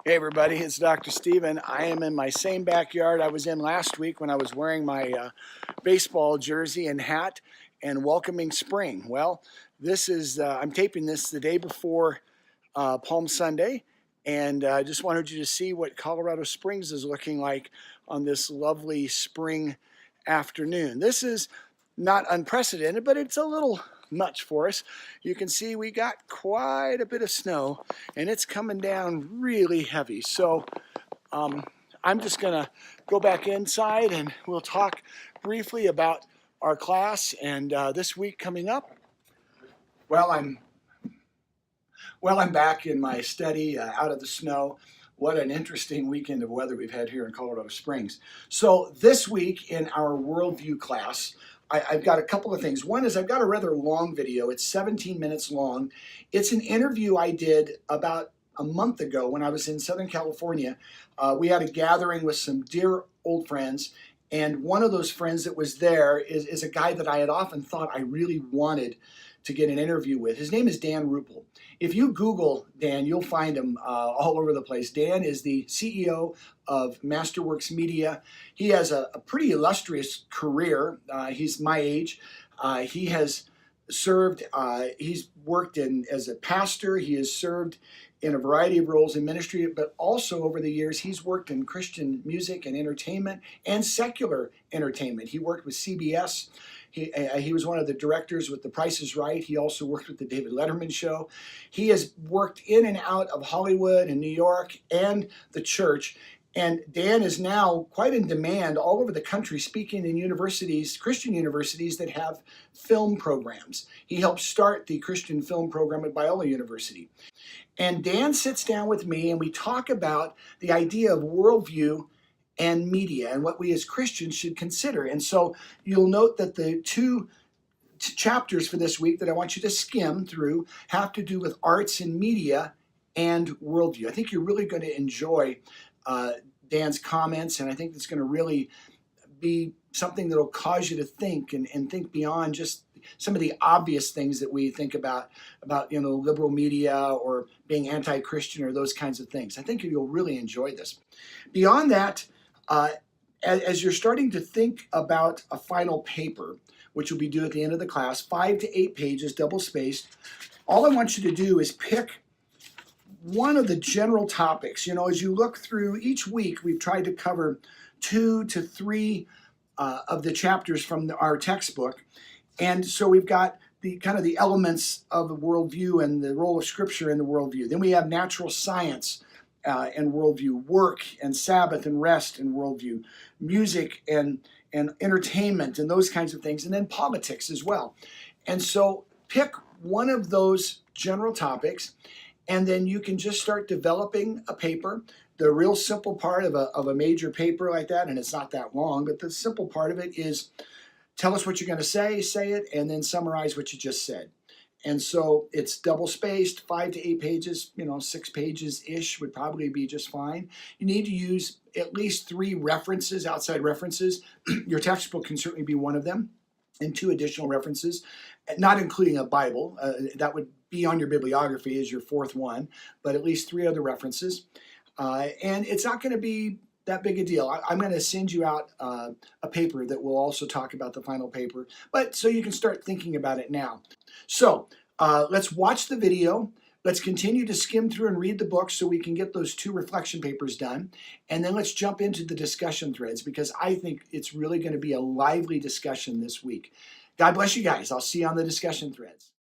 Hey everybody, it's Dr. Steven. I am in my same backyard I was in last week when I was wearing my baseball jersey and hat and welcoming spring. Well, this is, I'm taping this the day before Palm Sunday, and I just wanted you to see what Colorado Springs is looking like on this lovely spring afternoon. This is not unprecedented, but it's a little much for us. You can see we got quite a bit of snow and it's coming down really heavy. So I'm just gonna go back inside and we'll talk briefly about our class and this week coming up. Well, I'm back in my study out of the snow. What an interesting weekend of weather we've had here in Colorado Springs. So this week in our Worldview class, I've got a couple of things. One is I've got a rather long video. It's 17 minutes long. It's an interview I did about a month ago when I was in Southern California. We had a gathering with some dear old friends, and one of those friends that was there is a guy that I had often thought I really wanted to get an interview with. His name is Dan Ruppel. If you Google Dan, you'll find him all over the place. Dan is the CEO of Masterworks Media. He has a pretty illustrious career. He's my age. He has served, he's worked as a pastor. He has served in a variety of roles in ministry, but also over the years, he's worked in Christian music and entertainment and secular entertainment. He worked with CBS. He was one of the directors with The Price is Right. He also worked with the David Letterman Show. He has worked in and out of Hollywood and New York and the church. And Dan is now quite in demand all over the country, speaking in universities, Christian universities that have film programs. He helped start the Christian film program at Biola University. And Dan sits down with me and we talk about the idea of worldview and media and what we as Christians should consider. And so you'll note that the two chapters for this week that I want you to skim through have to do with arts and media and worldview. I think you're really going to enjoy Dan's comments, and I think it's going to really be something that will cause you to think and think beyond just some of the obvious things that we think about liberal media or being anti-Christian or those kinds of things. I think you'll really enjoy this. Beyond that, as you're starting to think about a final paper, which will be due at the end of the class, 5 to 8 pages, double spaced, all I want you to do is pick one of the general topics. As you look through each week, we've tried to cover 2 to 3 of the chapters from our textbook. And so we've got the kind of the elements of the worldview and the role of Scripture in the worldview. Then we have natural science and worldview, work and Sabbath and rest and worldview, music and entertainment and those kinds of things, and then politics as well. And so pick one of those general topics, and then you can just start developing a paper. The real simple part of a major paper like that, and it's not that long, but the simple part of it is tell us what you're going to say it, and then summarize what you just said. And so it's double spaced, 5 to 8 pages, 6 pages-ish would probably be just fine. You need to use at least 3 references, outside references. Your textbook can certainly be one of them, and 2 additional references, not including a Bible. That would be on your bibliography as your 4th one, but at least 3 other references. And it's not going to be that big a deal. I'm going to send you out a paper that will also talk about the final paper, but so you can start thinking about it now. So let's watch the video. Let's continue to skim through and read the book so we can get those 2 reflection papers done. And then let's jump into the discussion threads, because I think it's really going to be a lively discussion this week. God bless you guys. I'll see you on the discussion threads.